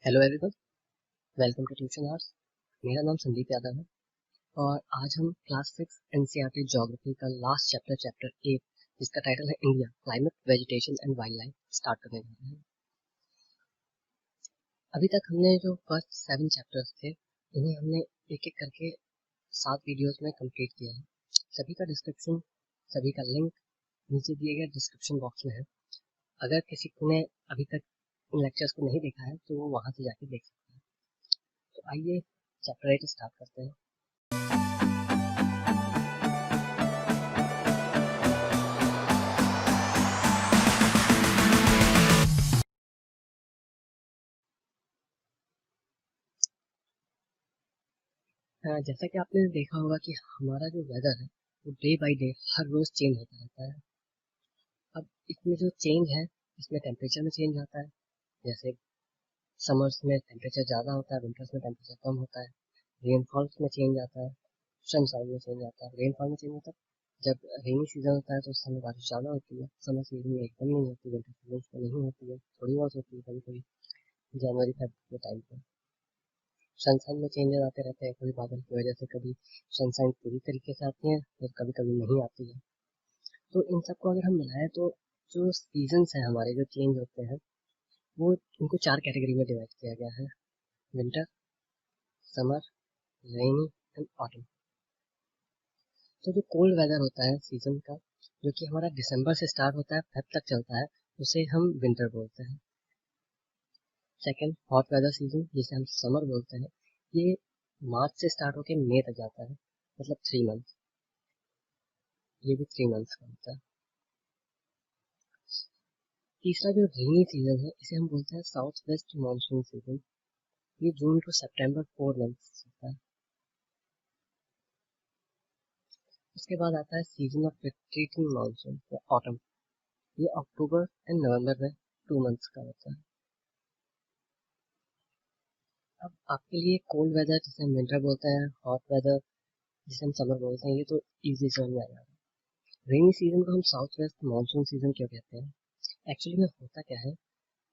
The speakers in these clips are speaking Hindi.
Hello everyone, welcome to tuition hours. मेरा नाम संदीप यादव है और आज हम क्लास 6 एनसीईआरटी ज्योग्राफी का लास्ट चैप्टर 8 जिसका टाइटल है India climate vegetation and wildlife start करने जा रहे हैं। अभी तक हमने जो फर्स्ट 7 चैप्टर्स थे उन्हें हमने एक एक करके 7 वीडियोस में कंप्लीट किया है। सभी का डिस्क्रिप्शन, सभी का लिंक नीचे दिए गए डिस्क्रिप्शन बॉक्स में है। अगर किसी ने अभी तक इन लेक्चर्स को नहीं देखा है तो वो वहाँ से जाके देख सकते हैं। तो आइए चैप्टर 8 स्टार्ट करते हैं। जैसा कि आपने देखा होगा कि हमारा जो वेदर है वो डे बाय डे हर रोज चेंज होता रहता है। अब इसमें जो चेंज है इसमें टेम्परेचर में चेंज आता है। जैसे समर्स में टेम्परेचर ज़्यादा होता है, विंटर्स में टेम्परेचर कम होता है। रेनफॉल्स में चेंज आता है, सनशाइन में चेंज आता है। रेनफॉल में चेंज होता है जब रेनी सीजन होता है तो उस समय बारिश ज़्यादा होती है। समर सीजन में एकदम नहीं होती, विंटर सीजन में नहीं होती है, थोड़ी बहुत होती है कभी कभी जनवरी फरवरी के टाइम पे। सनशाइन में चेंजेस आते रहते हैं, कभी बादल की वजह से कभी सनशाइन पूरी तरीके से आती है, फिर कभी कभी नहीं आती है। तो इन सबको अगर हम मिलाएं तो जो सीजन्स हैं हमारे जो चेंज होते हैं वो इनको 4 कैटेगरी में डिवाइड किया गया है: winter, summer, rainy and autumn. तो जो कोल्ड वेदर होता है सीजन का, जो कि हमारा दिसंबर से स्टार्ट होता है फेब तक चलता है, उसे हम विंटर बोलते हैं। सेकेंड, हॉट वेदर सीजन जिसे हम समर बोलते हैं, ये मार्च से स्टार्ट होकर मई तक जाता है, मतलब 3 मंथ। ये भी 3 मंथ्स का होता है। तीसरा जो रेनी सीजन है इसे हम बोलते हैं साउथ वेस्ट मानसून सीजन। ये जून टू सितंबर 4 मंथ्स होता है। उसके बाद आता है सीजन ऑफ रिट्रीटिंग मानसून या ऑटम। ये अक्टूबर एंड नवंबर में 2 मंथ्स का होता है। अब आपके लिए कोल्ड वेदर जिसे हम विंटर बोलते हैं, हॉट वेदर जिसे हम समर बोलते हैं, ये तो इजी समझ में आ जाएगा। रेनी सीजन को हम साउथ वेस्ट मानसून सीजन क्यों कहते हैं? एक्चुअली में होता क्या है,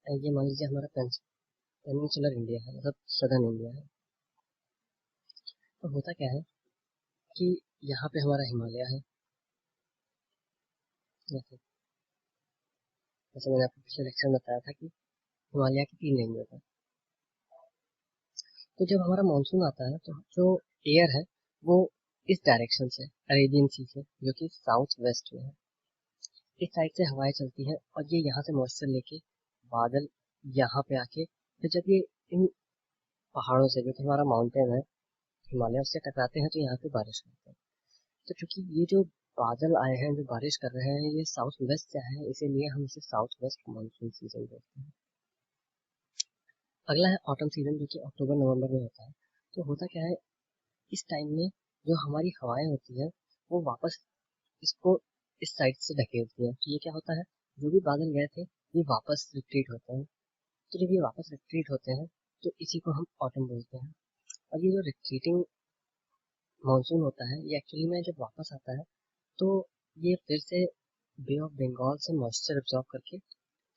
ये मान लीजिए हमारा पेनिनसुलर इंडिया है, मतलब सदर्न इंडिया है। तो होता क्या है कि यहाँ पे हमारा हिमालय है। जैसे जैसे मैंने आपको पिछले लेक्चर में बताया था कि हिमालय की 3 रेंज होता है। तो जब हमारा मानसून आता है तो जो एयर है वो इस डायरेक्शन से, अरेबियन सी से, जो कि साउथ वेस्ट में है, इस साइड से हवाएं चलती हैं और ये यहाँ से मॉइस्चर लेके बादल यहाँ पे आके, फिर जब ये इन पहाड़ों से, जो कि हमारा माउंटेन है हिमालय, उससे टकराते हैं तो यहाँ पे बारिश होती है। तो क्योंकि ये जो बादल आए हैं जो बारिश कर रहे हैं ये साउथ वेस्ट से आए हैं, इसीलिए हम इसे साउथ वेस्ट मानसून सीजन बोलते हैं। अगला है ऑटम सीजन, जो कि अक्टूबर नवंबर में होता है। तो होता क्या है, इस टाइम में जो हमारी हवाएं होती है वो वापस इसको इस साइड से ढकेलती है। तो ये क्या होता है, जो भी बादल गए थे ये वापस रिट्रीट होते हैं। तो जब ये वापस रिट्रीट होते हैं तो इसी को हम ऑटम बोलते हैं। और ये जो रिट्रीटिंग मानसून होता है ये एक्चुअली में जब वापस आता है तो ये फिर से बे ऑफ बंगाल से मॉइस्चर एब्जॉर्ब करके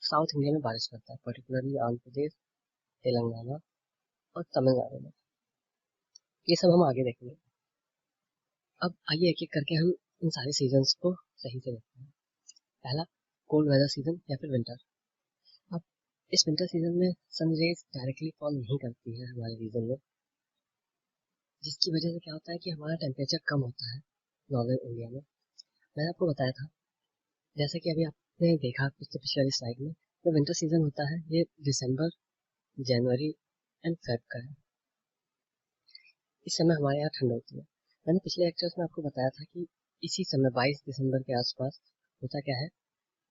साउथ इंडिया में बारिश करता है, पर्टिकुलरली आंध्र प्रदेश, तेलंगाना और तमिलनाडु में। ये सब हम आगे देखेंगे। अब आइए एक एक करके हम इन सारे सीजन्स को सही से देखते हैं। पहला, कोल्ड वेदर सीजन या फिर विंटर। अब इस विंटर सीजन में सन रेज डायरेक्टली फॉल नहीं करती है हमारे रीजन में, जिसकी वजह से क्या होता है कि हमारा टेम्परेचर कम होता है नॉर्दर्न इंडिया में। मैंने आपको बताया था, जैसे कि अभी आपने देखा पिछले पिछले वाली स्लाइड में, जो विंटर सीजन होता है ये दिसंबर, जनवरी एंड फेब का है। इस समय हमारे यहाँ ठंड होती है। मैंने पिछले लेक्चर्स में आपको बताया था कि इसी समय 22 दिसंबर के आसपास होता क्या है,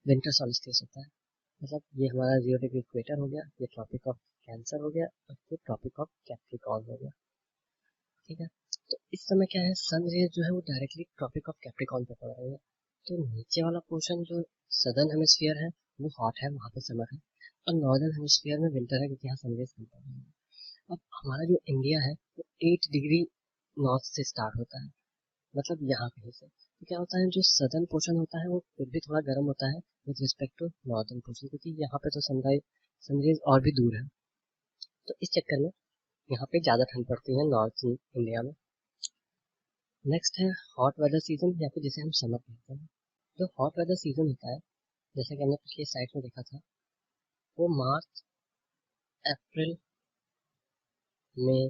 विंटर सॉल्स्टिस होता है। मतलब ये हमारा 0 डिग्री इक्वेटर हो गया, ये ट्रॉपिक ऑफ कैंसर हो गया और ये ट्रॉपिक ऑफ कैप्रिकॉर्न हो गया। ठीक है, तो इस समय क्या है, सन रेज जो है वो डायरेक्टली ट्रॉपिक ऑफ कैप्रिकॉर्न पे पड़ रही है। तो नीचे वाला पोर्शन जो सदर्न हेमिस्फीयर है वो हॉट है, वहाँ पे समर है, और नॉर्दर्न हेमिस्फीयर में विंटर है क्योंकि यहाँ सन रेज कम पड़ रही है। अब हमारा जो इंडिया है वो 8 डिग्री नॉर्थ से स्टार्ट होता है, मतलब यहाँ कहीं से। तो क्या होता है, जो सदर्न पोर्शन होता है वो फिर भी थोड़ा गर्म होता है with respect to northern portion, क्योंकि यहाँ पे तो सनराइज सनरेज और भी दूर है। तो इस चक्कर में यहाँ पे ज़्यादा ठंड पड़ती है नॉर्थ इंडिया में। नेक्स्ट है हॉट वेदर सीजन या फिर जिसे हम समर कहते हैं। जो हॉट वेदर सीजन होता है, जैसा कि हमने पिछले स्लाइड में देखा था, वो मार्च, अप्रैल, मई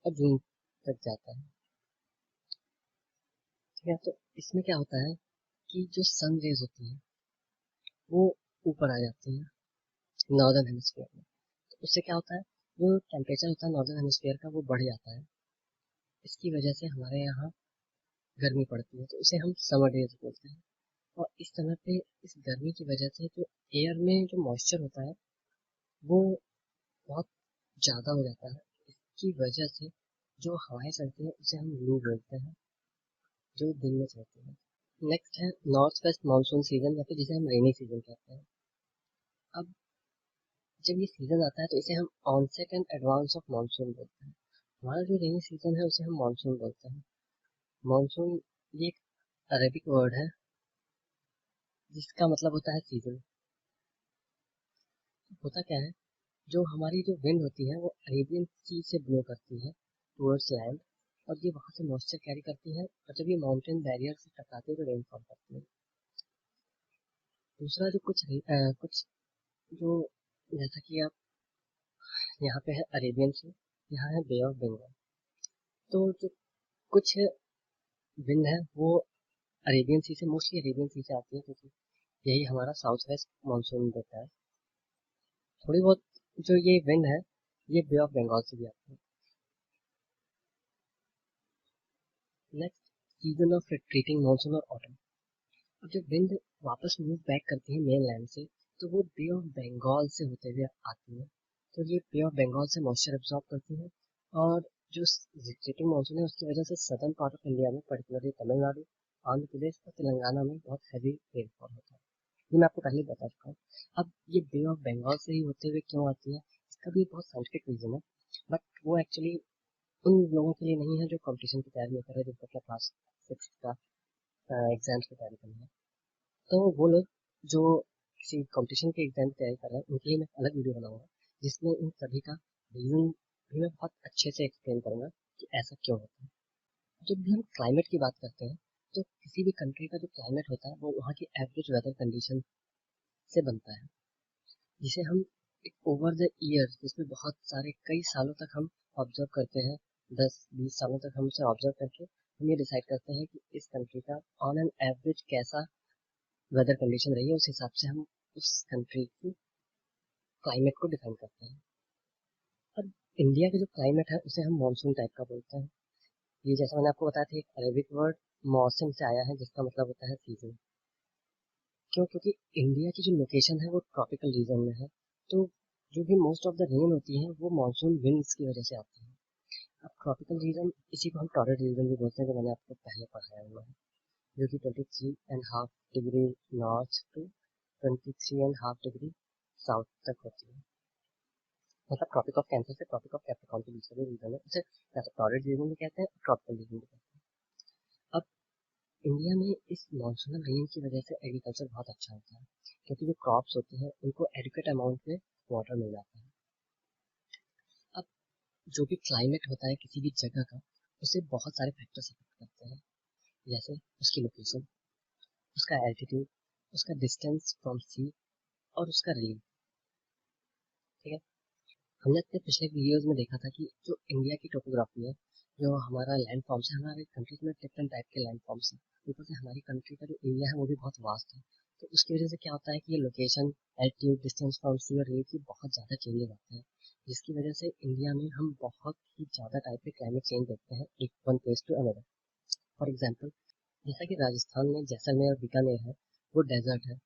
और जून तक जाता है। ठीक है, तो इसमें क्या होता है कि जो सन रेज होती है वो ऊपर आ जाती है नॉर्दर्न हेमिस्फीयर में। तो उससे क्या होता है, जो टेम्परेचर होता है नॉर्दर्न हेमिस्फीयर का वो बढ़ जाता है। इसकी वजह से हमारे यहाँ गर्मी पड़ती है, तो उसे हम समर डेज बोलते हैं। और इस समय पे इस गर्मी की वजह से जो एयर में जो मॉइस्चर होता है वो बहुत ज़्यादा हो जाता है। इसकी वजह से जो हवाएं चलती हैं उसे हम लू बोलते हैं, जो दिन में चलती है। नेक्स्ट है नॉर्थ वेस्ट मानसून सीजन या फिर जिसे हम रेनी सीजन कहते हैं। अब जब ये सीजन आता है तो इसे हम onset and advance of monsoon बोलते हैं। हमारा जो रेनी सीजन है उसे हम मानसून बोलते हैं। मानसून ये एक अरेबिक वर्ड है जिसका मतलब होता है सीजन। होता क्या है, जो हमारी जो विंड होती है वो अरेबियन सी से ब्लो करती है टुवर्ड्स लैंड, और ये वहाँ से मॉइस्चर कैरी करती है, और जब ये माउंटेन बैरियर से टकराती है तो रेनफॉल करती है। दूसरा जो कुछ जो जैसा कि आप यहाँ पे है अरेबियन सी, यहाँ है बे ऑफ बंगाल। तो जो कुछ विंड है वो अरेबियन सी से, मोस्टली अरेबियन सी से आती है, क्योंकि यही हमारा साउथ वेस्ट मानसून देता है। थोड़ी बहुत जो ये विंड है ये बे ऑफ बंगाल से भी आती है। Next, season of retreating monsoon और ऑटम। अब जब विंड वापस मूव बैक करती है मेन लैंड से, तो वो बे ऑफ बंगाल से होते हुए आती है। तो ये बे ऑफ बंगाल से मॉइस्चर एब्जॉर्ब करती है, और जो रिट्रीटिंग मानसून है उसकी वजह से सदर्न पार्ट ऑफ इंडिया में, पर्टिकुलरली तमिलनाडु, आंध्र प्रदेश और तेलंगाना में बहुत हैवी रेनफॉल होता है। ये मैं आपको पहले बता चुका हूँ। अब ये बे ऑफ बंगाल से ही होते हुए क्यों आती है, इसका भी एक बहुत साइंटिफिक रीजन है, बट वो एक्चुअली उन लोगों के लिए नहीं है जो कंपटीशन की तैयारी कर रहे हैं, जिनको अपना क्लास 6 का एग्जाम्स की तैयारी करनी है। तो वो लोग जो किसी कंपटीशन के एग्जाम की तैयारी कर रहे हैं उनके लिए मैं अलग वीडियो बनाऊंगा, जिसमें इन सभी का रीजन भी मैं बहुत अच्छे से एक्सप्लेन करूंगा कि ऐसा क्यों होता है। जब भी हम क्लाइमेट की बात करते हैं तो किसी भी कंट्री का जो क्लाइमेट होता है वो वहाँ की एवरेज वेदर कंडीशन से बनता है, जिसे हम एक ओवर द ईयर, जिसमें बहुत सारे कई सालों तक हम ऑब्जर्व करते हैं, 10-20 सालों तक हम उसे ऑब्जर्व करके हम ये डिसाइड करते हैं कि इस कंट्री का ऑन एन एवरेज कैसा वेदर कंडीशन रही है, उस हिसाब से हम उस कंट्री की क्लाइमेट को डिफाइन करते हैं। अब इंडिया का जो क्लाइमेट है उसे हम मानसून टाइप का बोलते हैं। ये जैसा मैंने आपको बताया था, एक अरेबिक वर्ड मौसम से आया है जिसका मतलब होता है सीजन। क्यों? क्योंकि इंडिया की जो लोकेशन है वो ट्रॉपिकल रीजन में है, तो जो भी मोस्ट ऑफ द रेन होती है वो मानसून विंड्स की वजह से आती है। अब ट्रॉपिकल रीजन, इसी को हम टॉररिड रीजन भी बोलते हैं, जो मैंने आपको पहले पढ़ाया हुआ है, जो कि 23.5 degree north to 23.5 degree south तक होती है। मतलब ट्रॉपिक ऑफ कैंसर से ट्रॉपिक ऑफ कैप्रिकॉर्न के बीच का जो रीजन है उसे या तो टॉररिड रीजन भी कहते हैं, ट्रॉपिकल रीजन भी कहते हैं। अब इंडिया में इस मॉनसूनल रेन की वजह से एग्रीकल्चर बहुत अच्छा होता है, क्योंकि जो क्रॉप्स होते हैं उनको एडिक्वेट अमाउंट में वाटर मिल जाता है। अब जो भी क्लाइमेट होता है किसी भी जगह का, उसे बहुत सारे फैक्टर्स अफेक्ट करते हैं, जैसे उसकी लोकेशन, उसका एल्टीट्यूड, उसका डिस्टेंस फ्रॉम सी, और उसका रिलीफ। ठीक है, हमने अपने पिछले वीडियोस में देखा था कि जो इंडिया की टोपोग्राफी है, जो हमारा लैंड फॉर्म्स है, हमारे कंट्रीज में डिफरेंट टाइप के लैंड फॉर्म्स हैं। ऊपर से हमारी कंट्री का जो एरिया है वो भी बहुत वास्ट है, तो उसकी वजह से क्या होता है कि ये लोकेशन, एल्टीट्यूड, डिस्टेंस फ्रॉम सी और रिलीफ बहुत ज़्यादा चेंजेस आते हैं, जिसकी वजह से इंडिया में हम बहुत ही ज़्यादा टाइप के क्लाइमेट चेंज देखते हैं एक one place to another. For example, जैसा कि राजस्थान में जैसलमेर और बीकानेर है, वो डेजर्ट है,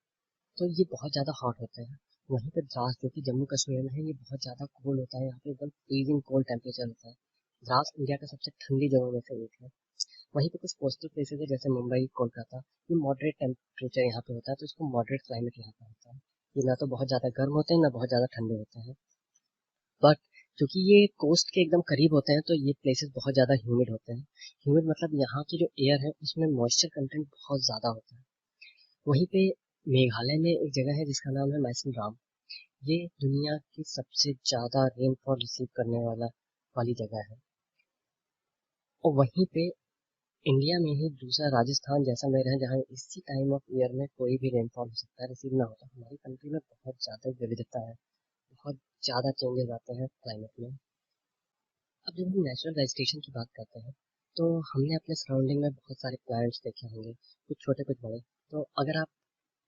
तो ये बहुत ज़्यादा हॉट होते हैं। वहीं पे द्रास जो कि जम्मू कश्मीर में है, ये बहुत ज़्यादा कोल्ड होता है, यहाँ पे एकदम फ्रीजिंग कोल्ड टेम्परेचर होता है। द्रास इंडिया का सबसे ठंडी जगहों में से एक है। वहीं पे कुछ कोस्टल प्लेसेस है जैसे मुंबई, कोलकाता, ये मॉडरेट टेम्परेचर यहाँ पे होता है, तो इसको मॉडरेट क्लाइमेट यहाँ पे होता है। ये ना तो बहुत ज़्यादा गर्म होते हैं ना बहुत ज़्यादा ठंडे होते हैं, बट क्योंकि ये कोस्ट के एकदम करीब होते हैं तो ये प्लेसेस बहुत ज़्यादा ह्यूमिड होते हैं। ह्यूमिड मतलब यहाँ की जो एयर है उसमें मॉइस्चर कंटेंट बहुत ज़्यादा होता है। वहीं पे मेघालय में एक जगह है जिसका नाम है मैसन राम। ये दुनिया की सबसे ज़्यादा रेनफॉल रिसीव करने वाली जगह है। और वहीं पे इंडिया में ही दूसरा राजस्थान जैसलमेर है, जहाँ इसी टाइम ऑफ ईयर में कोई भी रेनफॉल हो सकता है, रिसीव ना होता। हमारी कंट्री में बहुत ज़्यादा विविधता है, बहुत ज़्यादा चेंजेस आते हैं क्लाइमेट में। अब जब हम नेचुरल वेजिटेशन की बात करते हैं, तो हमने अपने सराउंडिंग में बहुत सारे प्लांट्स देखे होंगे, कुछ छोटे कुछ बड़े। तो अगर आप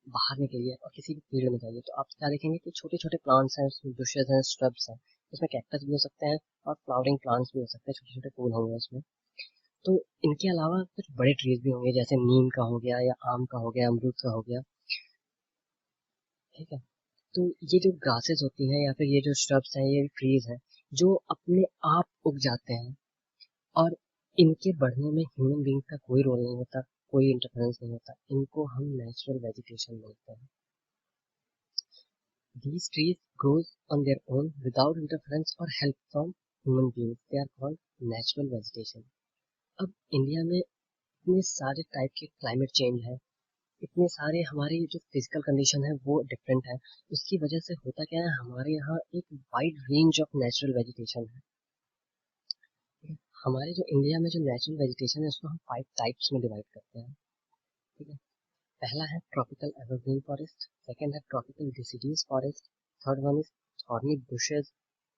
बाहर निकलिए और किसी भी फील्ड में जाइए, तो आप क्या देखेंगे कि छोटे छोटे प्लांट्स हैं, उसमें बुशेज हैं, स्hrubs हैं। उसमें कैक्टस भी हो सकते हैं और फ्लावरिंग प्लांट्स भी हो सकते हैं, छोटे छोटे फूल होंगे उसमें। तो इनके अलावा कुछ बड़े ट्रीज भी होंगे, जैसे नीम का हो गया, या आम का हो गया, अमरूद का हो गया। ठीक है। तो ये जो ग्रासेस होती हैं, या फिर ये जो श्रब्स हैं, ये ट्रीज हैं, जो अपने आप उग जाते हैं, और इनके बढ़ने में ह्यूमन बींग का कोई रोल नहीं होता, कोई इंटरफेरेंस नहीं होता। इनको हम नेचुरल वेजिटेशन बोलते हैं। These trees grows on their own without interference or help from human beings. They are called natural vegetation. अब इंडिया में इतने सारे टाइप के क्लाइमेट चेंज है, इतने सारे हमारी जो फिजिकल कंडीशन है वो डिफरेंट है। उसकी वजह से होता क्या है, हमारे यहाँ एक wide range of natural vegetation है। हमारे जो इंडिया में जो नेचुरल वेजिटेशन है, उसको हम 5 टाइप्स में डिवाइड करते हैं। ठीक है। पहला है ट्रॉपिकल एवरग्रीन फॉरेस्ट, सेकंड है tropical deciduous forest, third one is thorny bushes,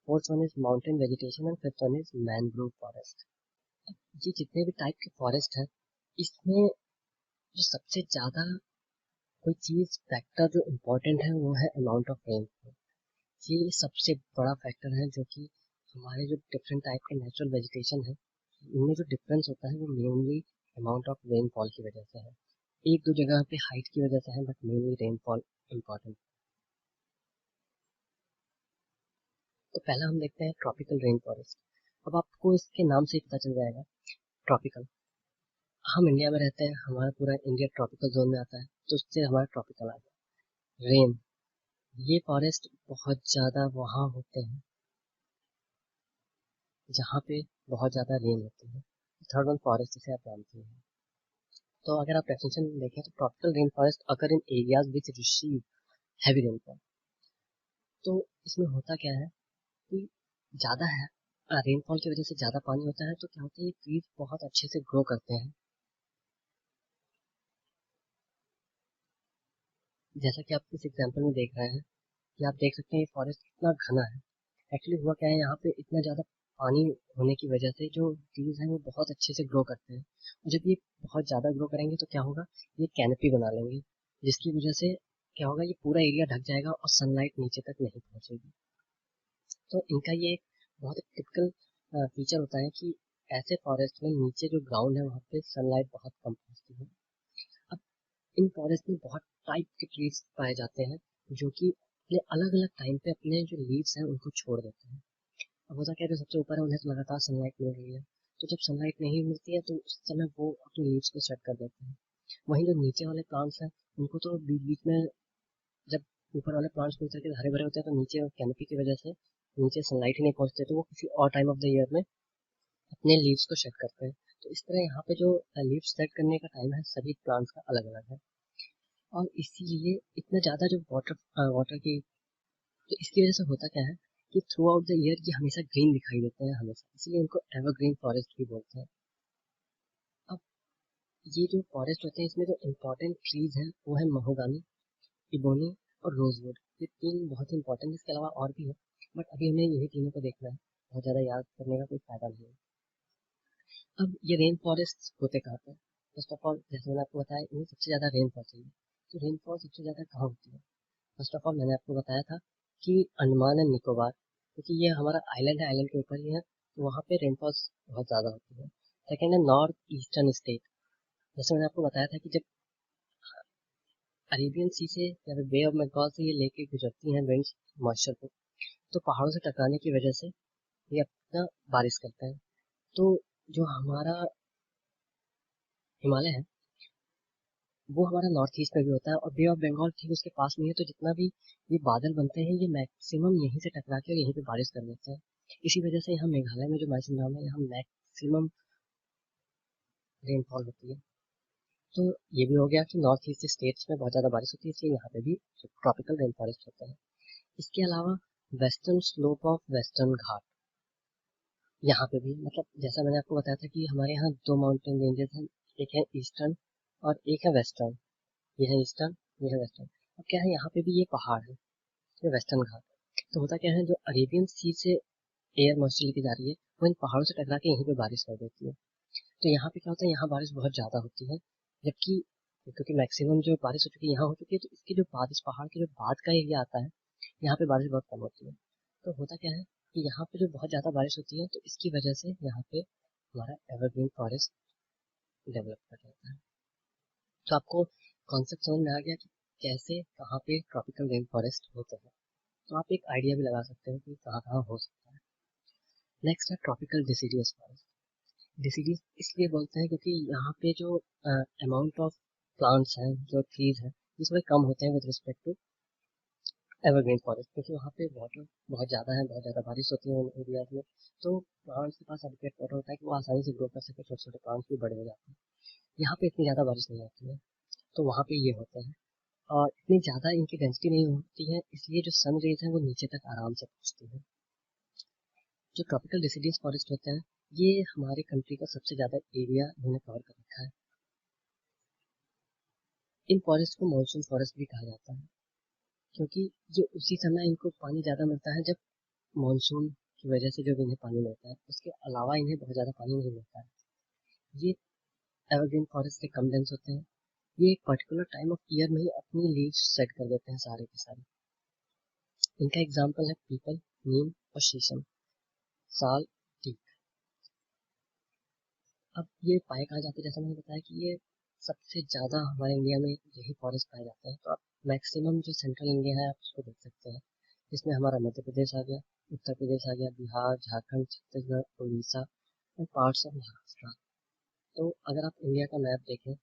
fourth one is mountain vegetation, and fifth one is mangrove forest. ये जितने भी टाइप के फॉरेस्ट हैं, इसमें जो सबसे ज्यादा कोई चीज फैक्टर जो इम्पोर्टेंट है, वो है अमाउंट ऑफ रेनफॉल। ये सबसे बड़ा फैक्टर है, जो कि हमारे जो डिफरेंट टाइप के नेचुरल वेजिटेशन है, इनमें जो डिफरेंस होता है वो मेनली अमाउंट ऑफ रेनफॉल की वजह से है। एक दो जगह पे हाइट की वजह से है, बट मेनली रेनफॉल इम्पोर्टेंट। तो पहला हम देखते हैं ट्रॉपिकल रेन फॉरेस्ट। अब आपको इसके नाम से ही पता चल जाएगा, ट्रॉपिकल। हम इंडिया में रहते हैं, हमारा पूरा इंडिया ट्रॉपिकल जोन में आता है, तो उससे हमारा ट्रॉपिकल आ गया। रेन, ये फॉरेस्ट बहुत ज़्यादा वहाँ होते हैं जहाँ पे बहुत ज़्यादा रेन होती है। थर्ड वन फॉरेस्ट, जिसे आप जानते हैं। तो अगर आप डेफिनेशन देखें, तो ट्रॉपिकल रेन फॉरेस्ट अगर in areas which receive heavy rainfall. तो इसमें होता क्या है कि ज़्यादा है रेनफॉल की वजह से ज़्यादा पानी होता है, तो क्या होता है, ये ट्रीज बहुत अच्छे से ग्रो करते हैं। जैसा कि आप इस एग्जाम्पल में देख रहे हैं, कि आप देख सकते हैं ये फॉरेस्ट कितना घना है। एक्चुअली हुआ क्या है, यहाँ पे इतना ज़्यादा पानी होने की वजह से जो ट्रीज हैं वो बहुत अच्छे से ग्रो करते हैं। और जब ये बहुत ज़्यादा ग्रो करेंगे तो क्या होगा, ये कैनपी बना लेंगे, जिसकी वजह से क्या होगा, ये पूरा एरिया ढक जाएगा और सनलाइट नीचे तक नहीं पहुंचेगी। तो इनका ये एक बहुत टिपिकल फीचर होता है कि ऐसे फॉरेस्ट में नीचे जो ग्राउंड है वहाँ पे सनलाइट बहुत कम पहुंचती है। अब इन फॉरेस्ट में बहुत टाइप के ट्रीज पाए जाते हैं, जो कि अपने अलग अलग टाइम पे अपने जो लीव्स हैं उनको छोड़ देते हैं। अब होता क्या है, जो सबसे ऊपर है उन्हें तो लगातार सनलाइट मिल रही है, तो जब सनलाइट नहीं मिलती है तो उस समय वो अपने लीव्स को सेट कर देते हैं। वहीं जो नीचे वाले प्लांट्स हैं, उनको तो बीच बीच में, जब ऊपर वाले प्लांट्स पूरी तरीके से हरे भरे होते हैं, तो नीचे कैनोपी की वजह से नीचे सनलाइट ही नहीं पहुंचते, तो वो किसी और टाइम ऑफ द ईयर में अपने लीव्स को शेड करते हैं। तो इस तरह यहाँ पे जो लीव्स सेट करने का टाइम है सभी प्लांट्स का अलग अलग है। और इसीलिए इतना ज़्यादा जो वाटर वाटर की, तो इसकी वजह से होता क्या है कि थ्रू आउट द ईयर ये हमेशा ग्रीन दिखाई देते हैं हमेशा, इसलिए इनको एवरग्रीन फॉरेस्ट भी बोलते हैं। अब ये जो फॉरेस्ट होते हैं, इसमें जो इम्पोर्टेंट ट्रीज हैं वो है महोगानी, इबोनी और रोजवुड। ये तीन बहुत ही इंपॉर्टेंट, इसके अलावा और भी है, बट अभी हमें यही तीनों को देखना है, बहुत ज़्यादा याद करने का कोई फायदा नहीं है। अब ये रेन फॉरेस्ट होते कहाँ पे, फर्स्ट ऑफ ऑल जैसे मैंने आपको बताया, इन्हें सबसे ज़्यादा रेनफॉल चाहिए। तो रेनफॉल सबसे ज़्यादा कहाँ होती है, फर्स्ट ऑफ ऑल मैंने आपको बताया था कि अंडमान एंड निकोबार, क्योंकि ये हमारा आइलैंड है, आइलैंड के ऊपर ही है, तो वहाँ पे रेनफॉल बहुत ज़्यादा होती है। सेकेंड है नॉर्थ ईस्टर्न स्टेट, जैसे मैंने आपको बताया था कि जब अरेबियन सी से या फिर बे ऑफ बंगाल से ये लेके गुजरती हैं विंड्स मॉइस्चर को, तो पहाड़ों से टकराने की वजह से ये अपना बारिश करते हैं। तो जो हमारा हिमालय है, वो हमारा नॉर्थ ईस्ट में भी होता है, और बे ऑफ बंगाल ठीक उसके पास में है, तो जितना भी ये बादल बनते हैं, ये मैक्सिमम यहीं से टकरा के और यहीं पे बारिश कर देते हैं। इसी वजह से यहाँ मेघालय में जो मैक्सिमम है, यहाँ मैक्सिमम रेनफॉल होती है। तो ये भी हो गया कि नॉर्थ ईस्ट स्टेट्स में बहुत ज़्यादा बारिश होती है, इसलिए यहाँ पे भी ट्रॉपिकल रेन फॉरेस्ट होते हैं। इसके अलावा वेस्टर्न स्लोप ऑफ वेस्टर्न घाट, यहाँ पे भी मतलब जैसा मैंने आपको बताया था कि हमारे यहाँ दो माउंटेन रेंजेस हैं, एक है ईस्टर्न और एक है वेस्टर्न। ये है ईस्टर्न, ये है वेस्टर्न। अब क्या है, यहाँ पे भी ये पहाड़ है, ये वेस्टर्न घाट। तो होता क्या है, जो अरेबियन सी से एयर मॉइस्चर लेके जा रही है वो इन पहाड़ों से टकरा के यहीं पे बारिश कर देती है। तो यहाँ पे क्या होता है, यहाँ बारिश बहुत ज़्यादा होती है, जबकि क्योंकि मैक्सिमम जो बारिश हो चुकी है यहाँ हो चुकी है, तो इसके जो बाद, इस पहाड़ के जो बाद का एरिया आता है, यहाँ पे बारिश बहुत कम होती है। तो होता क्या है कि यहाँ पे जो बहुत ज़्यादा बारिश होती है, तो इसकी वजह से यहाँ पे हमारा एवरग्रीन फॉरेस्ट डेवलप कर जाता है। तो आपको कॉन्सेप्ट समझ में आ गया कि कैसे कहाँ पे ट्रॉपिकल रेन फॉरेस्ट होते हैं। तो आप एक आइडिया भी लगा सकते हो कि कहाँ कहाँ हो सकता है। नेक्स्ट है ट्रॉपिकल डिसीडियस फॉरेस्ट। डिसीडियस इसलिए बोलते हैं क्योंकि यहाँ पे जो अमाउंट ऑफ प्लांट्स हैं, जो ट्रीज हैं, ये थोड़े कम होते हैं with respect to evergreen forest, क्योंकि वहाँ पे वाटर बहुत ज़्यादा है, बहुत ज़्यादा बारिश होती है उन एरियाज में। तो प्लांट्स के पास एडिक्वेट वाटर होता है कि वो आसानी से ग्रो कर सके, छोटे छोटे प्लांट्स भी बड़े हो जाते हैं। यहाँ पे इतनी ज़्यादा बारिश नहीं होती है, तो वहाँ पे ये होते हैं। और इतनी ज़्यादा इनकी डेंसिटी नहीं होती है, इसलिए जो सन रेज है वो नीचे तक आराम से पहुँचती है। जो ट्रॉपिकल डिसीडियस फॉरेस्ट होते हैं, ये हमारे कंट्री का सबसे ज़्यादा एरिया इन्होंने कवर कर रखा है। इन फॉरेस्ट को मॉनसून फॉरेस्ट भी कहा जाता है, क्योंकि ये उसी समय इनको पानी ज़्यादा मिलता है जब मॉनसून की वजह से जो भी इन्हें पानी मिलता है, उसके अलावा इन्हें बहुत ज़्यादा पानी नहीं मिलता है। ये एवरग्रीन फॉरेस्ट से कम डेंस होते हैं। ये एक पर्टिकुलर टाइम ऑफ ईयर में ही अपनी लीव्स सेट कर देते हैं सारे के सारे। इनका एग्जाम्पल है पीपल, नीम और शीशम, साल, टीक। अब ये पाए कहाँ जाते हैं, जैसा मैंने बताया कि ये सबसे ज़्यादा हमारे इंडिया में यही फॉरेस्ट पाए जाते हैं। तो आप मैक्सिमम जो सेंट्रल इंडिया है आप उसको देख सकते हैं, जिसमें हमारा मध्य प्रदेश आ गया, उत्तर प्रदेश आ गया, बिहार, झारखंड, छत्तीसगढ़, उड़ीसा और पार्ट्स ऑफ महाराष्ट्र। तो अगर आप इंडिया का मैप देखें,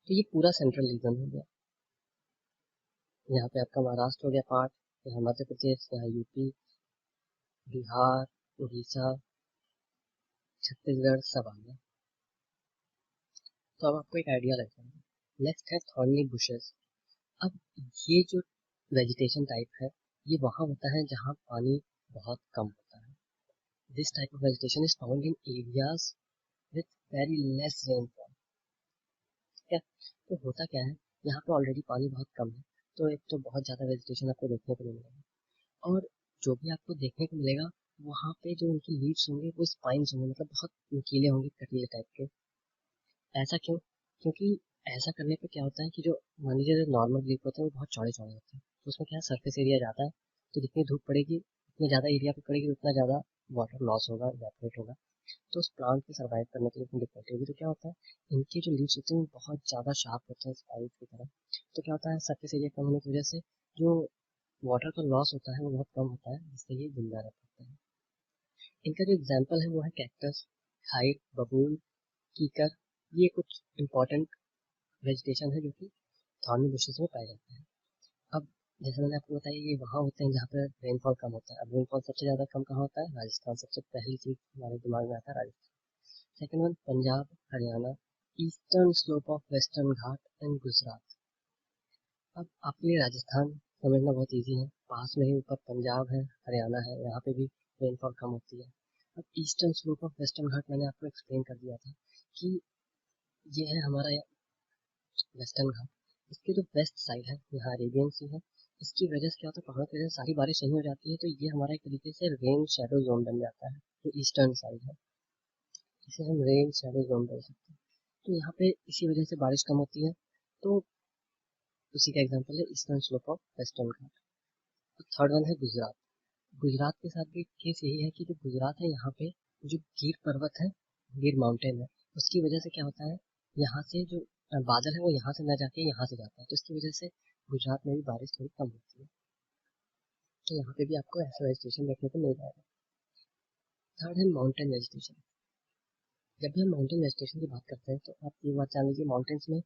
तो ये पूरा सेंट्रल रीजन हो गया। यहाँ पे आपका महाराष्ट्र हो गया पार्ट, यहाँ मध्य प्रदेश, यहाँ यूपी, बिहार, उड़ीसा, छत्तीसगढ़ सब आ गया। तो अब आपको एक आइडिया लग जाएगा। नेक्स्ट है थॉर्नी बुशेस। अब ये जो वेजिटेशन टाइप है, ये वहाँ होता है जहाँ पानी बहुत कम होता है। This type of vegetation is found in areas with very less rainfall. ठीक है, तो होता क्या है, यहाँ पे ऑलरेडी पानी बहुत कम है, तो एक तो बहुत ज़्यादा वेजिटेशन आपको देखने को नहीं मिलेगा। और जो भी आपको देखने को मिलेगा, वहाँ पे जो उनकी लीव्स होंगे वो स्पाइन्स होंगे, मतलब बहुत नुकीले होंगे, कटीले टाइप के। ऐसा क्यों? क्योंकि ऐसा करने पे क्या होता है कि जो मान लीजिए जो नॉर्मल लीफ होते हैं वो बहुत चौड़े चौड़े होते हैं, तो उसमें क्या सरफेस एरिया ज़्यादा है, तो जितनी धूप पड़ेगी उतनी ज़्यादा एरिया पे पड़ेगी, उतना ज़्यादा वाटर लॉस होगा, इवेपोरेट होगा। तो उस प्लांट के सर्वाइव करने के लिए इतनी डिफिकल्टी होगी। तो क्या होता है, इनके जो लीव्स होते हैं वो बहुत ज़्यादा शार्प होते हैं स्पाइस की तरह। तो क्या होता है, सरफेस एरिया कम होने की वजह से जो वाटर का लॉस होता है वो बहुत कम होता है, जिससे ये जिंदा रह पाते हैं। इनका जो एग्जाम्पल है वो है कैक्टस, खाइर, बबूल, कीकर। ये कुछ इंपॉर्टेंट वेजिटेशन है जो कि थॉर्नी बुशेस में पाए जाते हैं। अब जैसे मैंने आपको बताया, ये वहाँ होते हैं जहाँ पर रेनफॉल कम होता है। अब रेनफॉल सबसे ज़्यादा कम कहाँ होता है, राजस्थान। सबसे पहली चीज़ हमारे दिमाग में आता है Rajasthan. Second one Punjab, Haryana, eastern slope of western Ghat and Gujarat. अब आपके लिए राजस्थान समझना बहुत ईजी है, पास में ही ऊपर पंजाब है, हरियाणा है, यहाँ पे भी रेनफॉल कम होती है। अब ईस्टर्न स्लोप ऑफ वेस्टर्न घाट मैंने आपको एक्सप्लेन कर दिया था कि ये है हमारा वेस्टर्न घाट। इसके जो वेस्ट साइड है यहाँ अरेबियन सी है, इसकी वजह से क्या होता है, पहाड़ों की वजह से सारी बारिश नहीं हो जाती है, तो ये हमारा एक तरीके से रेन शेडो जोन बन जाता है। जो ईस्टर्न साइड है इसे हम रेन शेडो जोन बोल सकते हैं। तो यहाँ पे इसी वजह से बारिश कम होती है, तो उसी का एग्जाम्पल है eastern slope of western Ghat. Third one है गुजरात। गुजरात के साथ भी केस यही है कि जो गुजरात है यहाँ पे जो गिर पर्वत है, गिर माउंटेन है, उसकी वजह से क्या होता है, यहाँ से जो बादल है वो यहाँ से न जाके यहाँ से जाता है, तो इसकी वजह से गुजरात में भी बारिश थोड़ी कम होती है। तो यहाँ पे भी आपको ऐसा वेजिटेशन देखने को मिल जाएगा। थर्ड है माउंटेन वेजिटेशन। जब भी हम माउंटेन वेजिटेशन की बात करते हैं तो आप ये बात जान लीजिए, माउंटेन्स में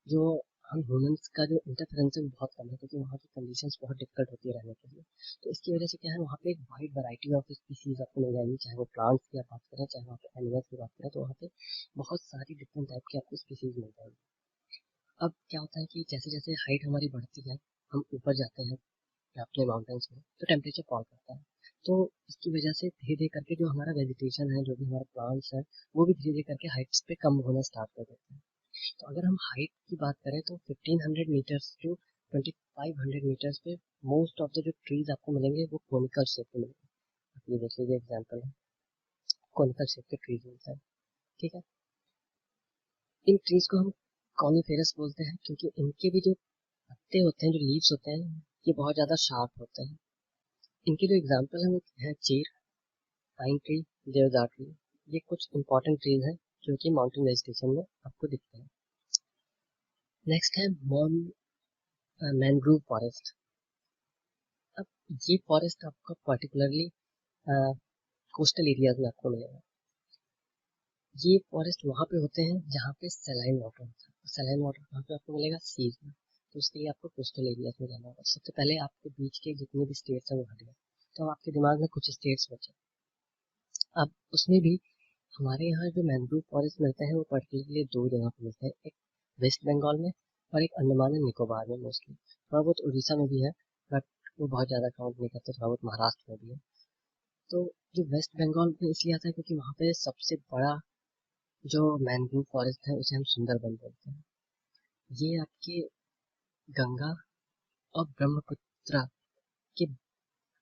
जो हम ह्यूमंस का जो इंटरफेरेंस है वो बहुत कम है, क्योंकि वहाँ की कंडीशंस बहुत डिफिकल्ट होती है रहने के लिए। तो इसकी वजह से क्या है, वहाँ पे एक वाइड वैरायटी ऑफ स्पीसीज आपको मिल जाएंगी, चाहे वो प्लांट्स की आप बात करें, चाहे वहाँ पे एनिमल्स की बात करें, तो वहाँ पे बहुत सारी डिफरेंट टाइप की आपको स्पीसीज मिल जाएंगी। अब क्या होता है कि जैसे जैसे हाइट हमारी बढ़ती है, हम ऊपर जाते हैं अपने माउंटेन्स में, तो टेम्परेचर फॉल करता है। तो इसकी वजह से धीरे धीरे करके जो हमारा वेजिटेशन है, जो भी हमारे प्लांट्स हैं, वो भी धीरे धीरे करके हाइट्स पे कम होना स्टार्ट कर देते हैं। तो अगर हम हाइट की बात करें तो 1500 मीटर्स टू 2500 मीटर्स पे मोस्ट ऑफ द जो ट्रीज आपको मिलेंगे वो कोनिकल शेप के मिलेंगे। आप ये देख लीजिए, एग्जाम्पल है, कोनिकल शेप के ट्रीज मिलते हैं। ठीक है, इन ट्रीज को हम कॉनिफेरस बोलते हैं क्योंकि इनके भी जो पत्ते होते हैं, जो लीव्स होते हैं, ये बहुत ज़्यादा शार्प होते हैं। इनके जो एग्जाम्पल है वो है चीर, पाइन ट्री, देवदार ट्री। ये कुछ इंपॉर्टेंट ट्रीज हैं जो कि माउंटेन वेजिटेशन में आपको दिखते हैं। नेक्स्ट है मैनग्रोव फॉरेस्ट। अब ये फॉरेस्ट आपको पर्टिकुलरली कोस्टल एरियाज में आपको मिलेगा। ये फॉरेस्ट वहाँ पे होते हैं जहाँ पे सैलाइन वाटर होता है। सैलाइन वाटर कहाँ पे आपको मिलेगा? सीज में। तो उसके लिए आपको कोस्टल एरियाज में जाना होगा। सबसे पहले आपके बीच के जितने भी स्टेट्स हैं वो हट गए, तो अब आपके दिमाग में कुछ स्टेट्स बचे। अब उसमें भी हमारे यहाँ जो मैंग्रोव फॉरेस्ट मिलते हैं वो पर्टिकुलरली दो जगह पे मिलते हैं, एक वेस्ट बंगाल में और एक अंडमान एंड निकोबार में मोस्टली। थोड़ा बहुत उड़ीसा में भी है, बट वो बहुत ज़्यादा काउंट नहीं करते। थोड़ा बहुत महाराष्ट्र में भी है। तो जो वेस्ट बंगाल में इसलिए आता है क्योंकि वहाँ पे सबसे बड़ा जो मैंग्रोव फॉरेस्ट है उसे हम सुंदरबन बोलते हैं। ये आपके गंगा और ब्रह्मपुत्रा के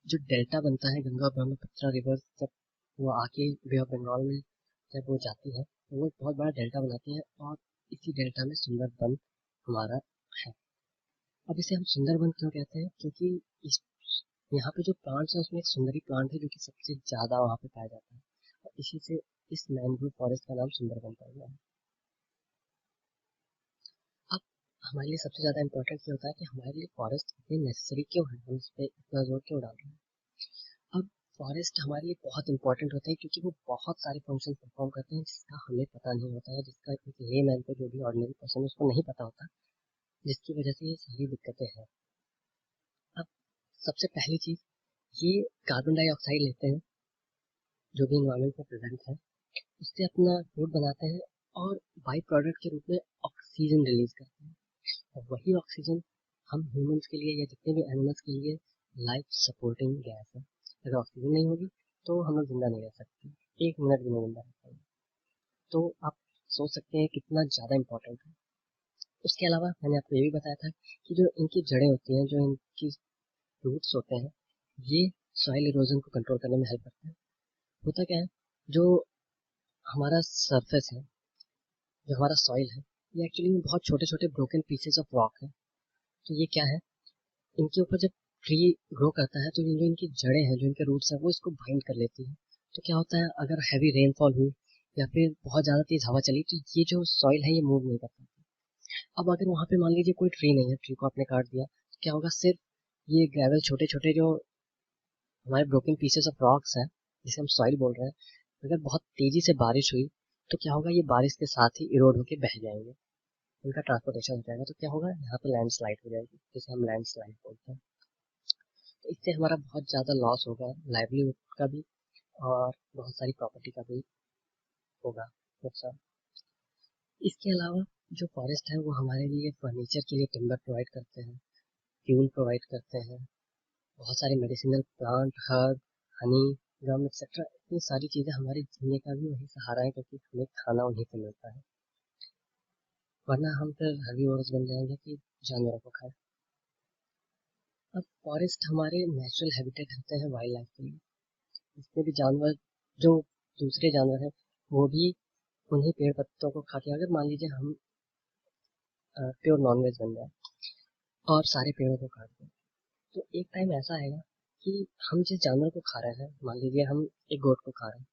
जो डेल्टा बनता है, गंगा और ब्रह्मपुत्रा रिवर जब वो आके बे ऑफ बंगाल में जब वो जाती है तो वो एक बहुत बड़ा डेल्टा बनाती है, और इसी डेल्टा में सुंदरबन हमारा है। अब इसे हम सुंदरबन क्यों कहते हैं? क्योंकि इस यहाँ पे जो प्लांट्स है उसमें एक सुंदरी प्लांट है जो कि सबसे ज्यादा वहाँ पे पाया जाता है, और इसी से इस मैंग्रोव फॉरेस्ट का नाम सुंदरबन पड़ गया है। अब हमारे लिए सबसे ज्यादा इम्पोर्टेंट ये होता है कि हमारे लिए फॉरेस्ट इतनी नेसेसरी क्यों है, हम इस पे इतना जोर क्यों डाल रहे हैं। अब फॉरेस्ट हमारे लिए बहुत इंपॉर्टेंट होते हैं क्योंकि वो बहुत सारे फंक्शन परफॉर्म करते हैं जिसका हमें पता नहीं होता है, जिसका एक लेमैन को, जो भी ऑर्डिनरी पर्सन है, उसको नहीं पता होता, जिसकी वजह से ये सारी दिक्कतें हैं। अब सबसे पहली चीज, ये कार्बन डाइऑक्साइड लेते हैं जो भी इन्वायरमेंट में प्रेजेंट है, उससे अपना फूड बनाते हैं और बाई प्रोडक्ट के रूप में ऑक्सीजन रिलीज करते हैं। और वही ऑक्सीजन हम ह्यूमंस के लिए या जितने भी एनिमल्स के लिए लाइफ सपोर्टिंग गैस है। अगर ऑक्सीजन नहीं होगी तो हम लोग जिंदा नहीं रह सकते, एक मिनट भी नहीं जिंदा रह पाएंगे। तो आप सोच सकते हैं कितना ज़्यादा इम्पोर्टेंट है। उसके अलावा मैंने आपको ये भी बताया था कि जो इनकी जड़ें होती हैं, जो इनकी रूट्स होते हैं, ये सॉइल इरोजन को कंट्रोल करने में हेल्प करते हैं। होता क्या है, जो हमारा सरफेस है, जो हमारा सॉइल है, ये एक्चुअली में बहुत छोटे छोटे ब्रोकन पीसेस ऑफ रॉक है। तो ये क्या है, इनके ऊपर जब ट्री ग्रो करता है तो जो इनकी जड़ें हैं, जो इनके रूट्स हैं, वो इसको बाइंड कर लेती है। तो क्या होता है, अगर हैवी रेनफॉल हुई या फिर बहुत ज़्यादा तेज हवा चली तो ये जो सॉइल है ये मूव नहीं कर पाती। अब अगर वहाँ पे मान लीजिए कोई ट्री नहीं है, ट्री को आपने काट दिया, तो क्या होगा, सिर्फ ये ग्रेवल, छोटे छोटे जो हमारे ब्रोकन पीसेस ऑफ रॉक्स हैं, जिसे हम सॉइल बोल रहे हैं, अगर बहुत तेजी से बारिश हुई तो क्या होगा, ये बारिश के साथ ही इरोड होके बह जाएंगे, उनका ट्रांसपोर्टेशन हो जाएगा। तो क्या होगा, यहाँ पे लैंडस्लाइड हो जाएगी, जिसे हम लैंडस्लाइड बोलते हैं। तो इससे हमारा बहुत ज़्यादा लॉस होगा, लाइवलीहुड का भी और बहुत सारी प्रॉपर्टी का भी होगा नुकसान। इसके अलावा जो फॉरेस्ट है वो हमारे लिए फर्नीचर के लिए टिम्बर प्रोवाइड करते हैं, फ्यूल प्रोवाइड करते हैं, बहुत सारे मेडिसिनल प्लांट, हर्ब, हनी, गम एक्सेट्रा, इतनी सारी चीज़ें हमारे जीने का भी वही सहारा है क्योंकि हमें खाना उन्हीं से मिलता है। वरना हम फिर हर्बीवोरस बन जाएंगे कि जानवरों को खाएं। अब फॉरेस्ट हमारे नेचुरल हैबिटेट होते हैं वाइल्ड लाइफ के लिए। इसमें भी जानवर, जो दूसरे जानवर हैं, वो भी उन्हीं पेड़ पत्तों को खा के, अगर मान लीजिए हम प्योर नॉनवेज बन जाए और सारे पेड़ों को काट दें, तो एक टाइम ऐसा आएगा कि हम जिस जानवर को खा रहे हैं, मान लीजिए हम एक गोट को खा रहे हैं,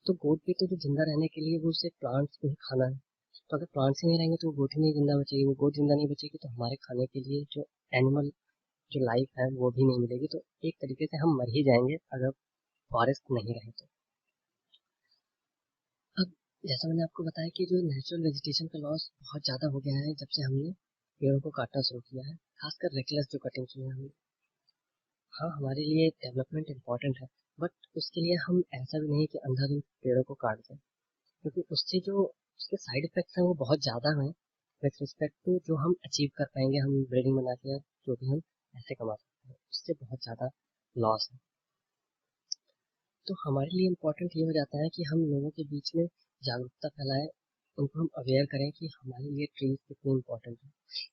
तो गोट भी तो जो जिंदा रहने के लिए वो उसे प्लांट्स को ही खाना है। तो अगर प्लांट्स ही नहीं रहेंगे तो वो गोट ही नहीं जिंदा बचेगी, वो गोट जिंदा नहीं बचेगी तो हमारे खाने के लिए जो एनिमल, जो लाइफ है वो भी नहीं मिलेगी। तो एक तरीके से हम मर ही जाएंगे अगर फॉरेस्ट नहीं रहे तो। अब जैसा मैंने आपको बताया कि जो नेचुरल वेजिटेशन का लॉस बहुत ज़्यादा हो गया है जब से हमने पेड़ों को काटना शुरू किया है, खासकर रेकलेस जो कटिंग की है हमने। हाँ, हमारे लिए डेवलपमेंट इम्पोर्टेंट है, बट उसके लिए हम ऐसा भी नहीं कि अंधाधुंध पेड़ों को काट दें, क्योंकि उससे जो उसके साइड इफेक्ट्स हैं वो बहुत ज़्यादा हैं। विथ रिस्पेक्ट टू जो हम अचीव कर पाएंगे, हम ब्रीडिंग बना के जो भी हम ऐसे कमा सकते हैं, उससे बहुत ज़्यादा लॉस है। तो हमारे लिए इम्पोर्टेंट ये हो जाता है कि हम लोगों के बीच में जागरूकता फैलाएं, उनको हम अवेयर करें कि हमारे लिए ट्रीज कितने इम्पोर्टेंट है।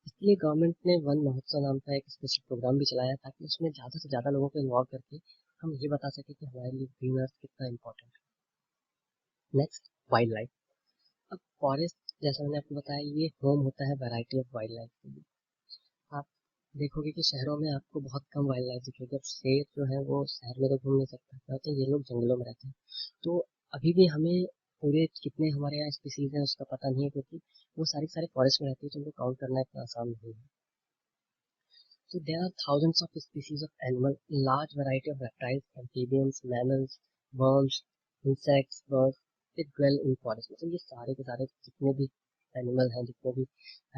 इसलिए गवर्नमेंट ने वन महोत्सव नाम का एक स्पेशल प्रोग्राम भी चलाया, ताकि उसमें ज़्यादा से ज़्यादा लोगों को इन्वॉल्व करके हम ये बता सकें कि हमारे लिए ग्रीन अर्थ कितना इम्पोर्टेंट है। Next, wild life. अब फॉरेस्ट, जैसा मैंने आपको बताया, ये होम होता है वैरायटी ऑफ वाइल्ड लाइफ के लिए। आप देखोगे कि शहरों में आपको बहुत कम वाइल्ड लाइफ दिखेगी। अब शेर जो है वो शहर में तो घूम नहीं सकता, क्या होता है, ये लोग जंगलों में रहते हैं। तो अभी भी हमें पूरे कितने हमारे यहाँ स्पीसीज हैं उसका पता नहीं है, क्योंकि वो सारी सारे फॉरेस्ट में रहती है, तो उनको काउंट करना इतना आसान नहीं है। So there are thousands of species of animal, large variety of reptiles, amphibians, mammals, worms, insects, birds, they dwell in forest. मतलब ये सारे के सारे जितने भी एनिमल हैं, जितने भी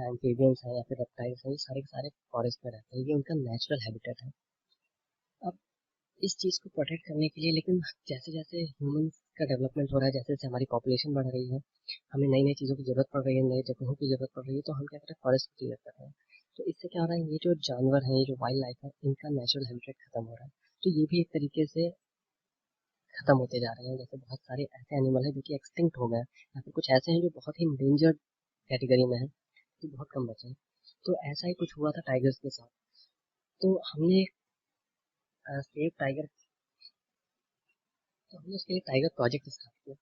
एम्फीबियंस हैं या फिर रेप्टाइल्स हैं, ये सारे के सारे फॉरेस्ट में रहते हैं। ये उनका नेचुरल हैबिटेट है। अब इस चीज़ को प्रोटेक्ट करने के लिए, लेकिन जैसे जैसे ह्यूमंस का डेवलपमेंट हो रहा है, जैसे जैसे हमारी पॉपुलेशन बढ़ रही है, हमें नई नई चीज़ों की ज़रूरत पड़ रही है, नई जगहों की ज़रूरत पड़ रही है, तो हम क्या कर रहे हैं, फॉरेस्ट को क्लियर कर रहे हैं। तो इससे क्या हो रहा है, ये जो जानवर हैं, ये जो वाइल्ड लाइफ है, इनका नेचुरल हैबिटेट खत्म हो रहा है। तो ये भी एक तरीके से खत्म होते जा रहे हैं। जैसे बहुत सारे ऐसे एनिमल हैं जो कि एक्सटिंक्ट हो गए हैं, या फिर कुछ ऐसे हैं जो बहुत ही इंडेंजर्ड कैटेगरी में है, तो बहुत कम बचे हैं। तो ऐसा ही कुछ हुआ था टाइगर्स के साथ। तो हमने सेव टाइगर, तो हमने उसके लिए टाइगर प्रोजेक्ट स्टार्ट किया।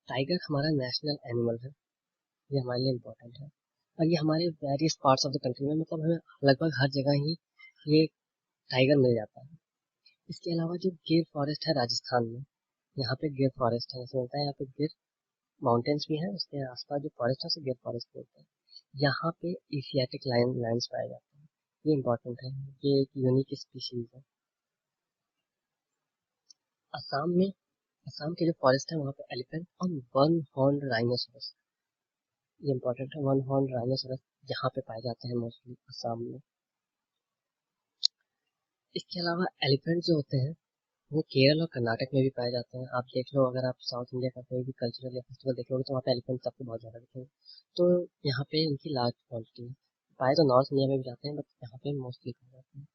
टाइगर हमारा नेशनल एनिमल है, ये हमारे लिए इम्पोर्टेंट है, और ये हमारे various parts of the country में, मतलब हमें लगभग हर जगह ही ये टाइगर मिल जाता है। इसके अलावा जो गिर फॉरेस्ट है राजस्थान में, यहाँ पे गिर फॉरेस्ट है, जैसे होता है यहाँ पे गिर माउंटेन्स भी हैं, उसके आसपास जो फॉरेस्ट है उसे गिर फॉरेस्ट बोलते हैं। यहाँ पे एशियाटिक लायंस पाए जाते हैं, ये इम्पोर्टेंट है, ये एक यूनिक स्पीशीज है। असम में, असम के जो फॉरेस्ट है वहाँ पे एलिफेंट और वन हॉर्न राइनोसोरस, ये इम्पोर्टेंट है, वन हॉर्न राइनोसोरस यहाँ पे पाए जाते हैं मोस्टली असम में। इसके अलावा एलिफेंट जो होते हैं वो केरल और कर्नाटक में भी पाए जाते हैं। आप देख लो, अगर आप साउथ इंडिया का कोई भी कल्चरल या फेस्टिवल देख लोगे तो वहाँ पे एलिफेंट आपको बहुत ज़्यादा दिखेंगे। तो यहाँ पे इनकी लार्ज क्वांटिटी है। पाए तो नॉर्थ इंडिया में भी जाते हैं, बट यहाँ पे मोस्टली पाए जाते हैं।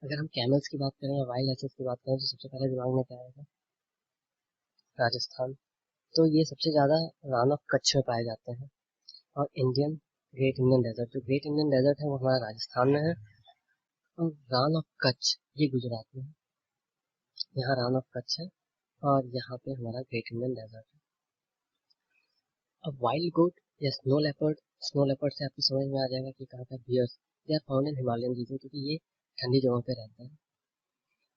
अगर हम कैमल्स की बात करें या वाइल्ड एसेस की बात करें, तो सबसे पहले दिमाग में क्या आएगा, राजस्थान। तो ये सबसे ज़्यादा रान ऑफ कच्छ में पाए जाते हैं। और इंडियन ग्रेट इंडियन डेजर्ट, जो ग्रेट इंडियन डेजर्ट है वो हमारा राजस्थान में है, और रान ऑफ कच्छ ये गुजरात में है। यहाँ रान ऑफ कच्छ है और यहाँ पे हमारा ग्रेट इंडियन डेजर्ट है। अब वाइल्ड गोट या स्नो लेपर्ड, स्नो लेपर्ड से आपको समझ में आ जाएगा कि कहाँ का bears, they are found in Himalayan region, क्योंकि ये ठंडी जगहों पे रहते हैं।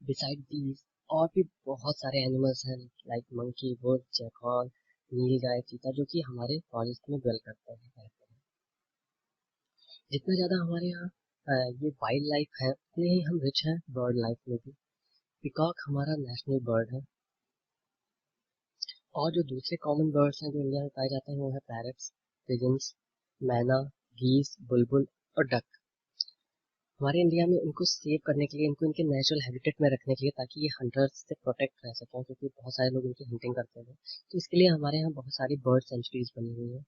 बिसाइड दीज और भी बहुत सारे एनिमल्स हैं, लाइक मंकी, वुल्फ, जैकॉल, नीलगाय, चीता, जो कि हमारे फॉरेस्ट में ड्वेल करते हैं, रहते हैं। जितना ज़्यादा हमारे यहाँ ये वाइल्ड लाइफ है, उतने ही हम रिच हैं बर्ड लाइफ में भी। पिकॉक हमारा नेशनल बर्ड है। और जो दूसरे कॉमन बर्ड्स हैं जो इंडिया में पाए जाते हैं वो है पैरट्स, पिजन्स, मैना, गीस, बुलबुल और डक। हमारे इंडिया में इनको सेव करने के लिए, इनको इनके नेचुरल हैबिटेट में रखने के लिए, ताकि ये हंटर्स से प्रोटेक्ट रह सकें, क्योंकि बहुत सारे लोग इनकी हंटिंग करते हैं, तो इसके लिए हमारे यहाँ बहुत सारी बर्ड सेंचुरीज बनी हुई हैं।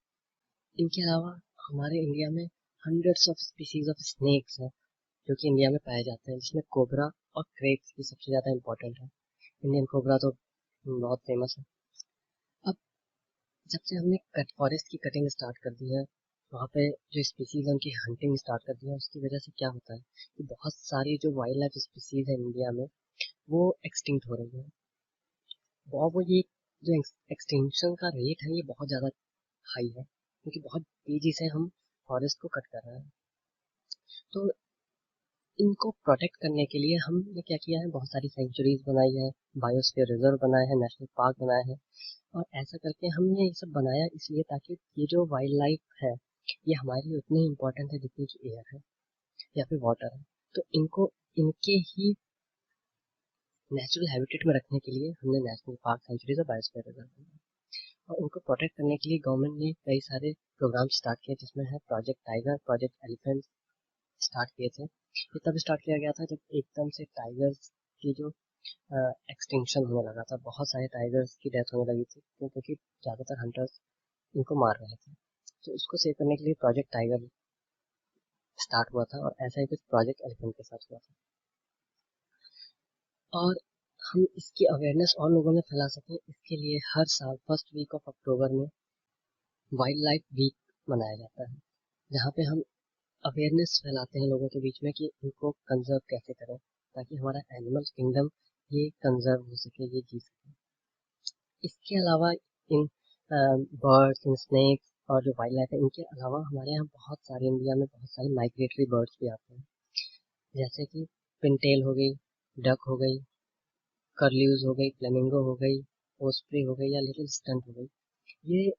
इनके अलावा हमारे इंडिया में hundreds of species of snakes हैं जो कि इंडिया में पाए जाते हैं, जिसमें कोबरा और क्रेप्स की सबसे ज़्यादा इंपॉर्टेंट है। इंडियन कोबरा तो बहुत फेमस है। अब जब से हमने कट फॉरेस्ट की कटिंग स्टार्ट कर दी है, वहाँ पे जो स्पीसीज है उनकी हंटिंग स्टार्ट कर दी है, उसकी वजह से क्या होता है कि बहुत सारी जो वाइल्ड लाइफ स्पीसीज है इंडिया में वो एक्सटिंक्ट हो रही है। और वो ये जो एक्सटिंक्शन का रेट है ये बहुत ज़्यादा हाई है, क्योंकि बहुत तेज़ी से हम फॉरेस्ट को कट कर रहे हैं। तो इनको प्रोटेक्ट करने के लिए हमने क्या किया है, बहुत सारी सेंचुरीज बनाई है, बायोस्फीयर रिजर्व बनाए हैं, नेशनल पार्क बनाए हैं। और ऐसा करके हमने ये सब बनाया इसलिए ताकि ये जो वाइल्ड लाइफ है ये हमारे लिए उतनी इम्पोर्टेंट है जितनी कि एयर है या फिर वाटर है। तो इनको इनके ही नेचुरल हैबिटेट में रखने के लिए हमने नेशनल पार्क, सेंचुरीज और बायोस्फीयर रिजर्व बनाया। और इनको प्रोटेक्ट करने के लिए गवर्नमेंट ने कई सारे प्रोग्राम स्टार्ट किए, जिसमें है project tiger, project elephant start किए थे। ये तब स्टार्ट किया गया था जब एकदम से टाइगर्स की जो एक्सटिंक्शन होने लगा था, बहुत सारे टाइगर्स की डेथ होने लगी थी, क्योंकि ज़्यादातर हंटर्स इनको मार रहे थे। तो उसको सेव करने के लिए प्रोजेक्ट टाइगर स्टार्ट हुआ था और ऐसा ही कुछ प्रोजेक्ट एलिफेंट के साथ हुआ था। और हम इसकी अवेयरनेस और लोगों में फैला सकें, इसके लिए हर साल फर्स्ट वीक ऑफ अक्टूबर में वाइल्ड लाइफ वीक मनाया जाता है, जहाँ पे हम अवेयरनेस फैलाते हैं लोगों के बीच में कि इनको कंजर्व कैसे करें ताकि हमारा एनिमल किंगडम ये कंजर्व हो सके, ये जी सके। इसके अलावा इन बर्ड्स, इन स्नेक्स और जो वाइल्ड लाइफ है, इनके अलावा हमारे यहाँ बहुत सारे, इंडिया में बहुत सारे माइग्रेटरी बर्ड्स भी आते हैं, जैसे कि पिनटेल हो गई, डक हो गई, कर्ल्यूज हो गई, फ्लेमिंगो हो गई, ओस्प्रे हो गई या लिटिल स्टंट हो गई। ये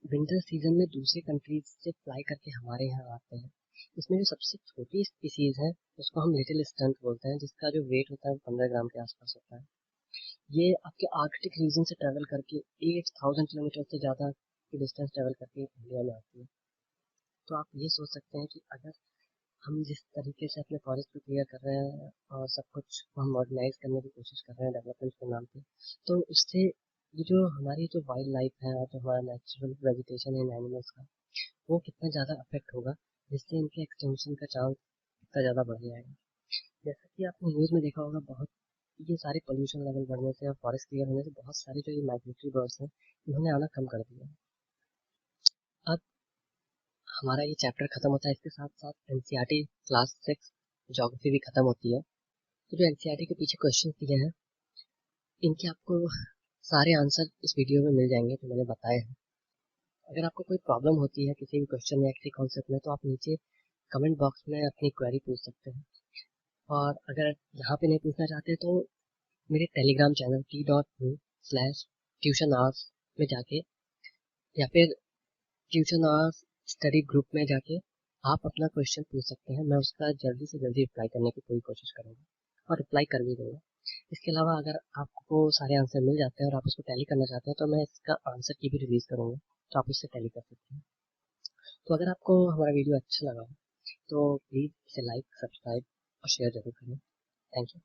विंटर सीजन में दूसरे कंट्रीज से फ्लाई करके हमारे यहाँ आते हैं। इसमें जो सबसे छोटी स्पीसीज है उसको हम लिटिल स्टंट बोलते हैं, जिसका जो वेट होता है वो 15 ग्राम के आसपास होता है। ये आपके आर्कटिक रीजन से ट्रेवल करके 8000 किलोमीटर से ज़्यादा की डिस्टेंस ट्रेवल करके इंडिया में आती है। तो आप ये सोच सकते हैं कि अगर हम जिस तरीके से अपने फॉरेस्ट को क्लियर कर रहे हैं और सब कुछ हम मॉडर्नाइज करने की कोशिश कर रहे हैं डेवलपमेंट के नाम पे, तो उससे ये जो हमारी जो वाइल्ड लाइफ है और जो हमारा नेचुरल वेजिटेशन है इन एनिमल्स का, वो कितना ज़्यादा अफेक्ट होगा, जिससे इनके एक्सटेंशन का चांस कितना ज़्यादा बढ़ जाएगा। जैसा कि आपने न्यूज़ में देखा होगा, बहुत ये सारे पोल्यूशन लेवल बढ़ने से और फॉरेस्ट क्लियर होने से बहुत सारे जो ये माइग्रेटरी बर्ड्स हैं इन्होंने आना कम कर दिया है। अब हमारा ये चैप्टर खत्म होता है, इसके साथ साथ एनसीईआरटी क्लास 6 ज्योग्राफी भी खत्म होती है। तो जो एनसीईआरटी के पीछे क्वेश्चन दिए हैं, इनके आपको सारे आंसर इस वीडियो में मिल जाएंगे जो मैंने बताए हैं। अगर आपको कोई प्रॉब्लम होती है किसी भी क्वेश्चन या किसी कॉन्सेप्ट में, तो आप नीचे कमेंट बॉक्स में अपनी क्वेरी पूछ सकते हैं। और अगर यहाँ पे नहीं पूछना चाहते तो मेरे टेलीग्राम चैनल t.me/tuition hours में जाके या फिर ट्यूशन आवर्स स्टडी ग्रुप में जाके आप अपना क्वेश्चन पूछ सकते हैं। मैं उसका जल्दी से जल्दी रिप्लाई करने की पूरी कोशिश करूँगा और रिप्लाई कर भी दूँगा। इसके अलावा अगर आपको सारे आंसर मिल जाते हैं और आप उसको टैली करना चाहते हैं, तो मैं इसका आंसर की भी रिलीज़ करूँगा, तो आप उससे टैली कर सकते हैं। तो अगर आपको हमारा वीडियो अच्छा लगा हो तो प्लीज़ इसे लाइक, सब्सक्राइब और शेयर जरूर करें। Thank you.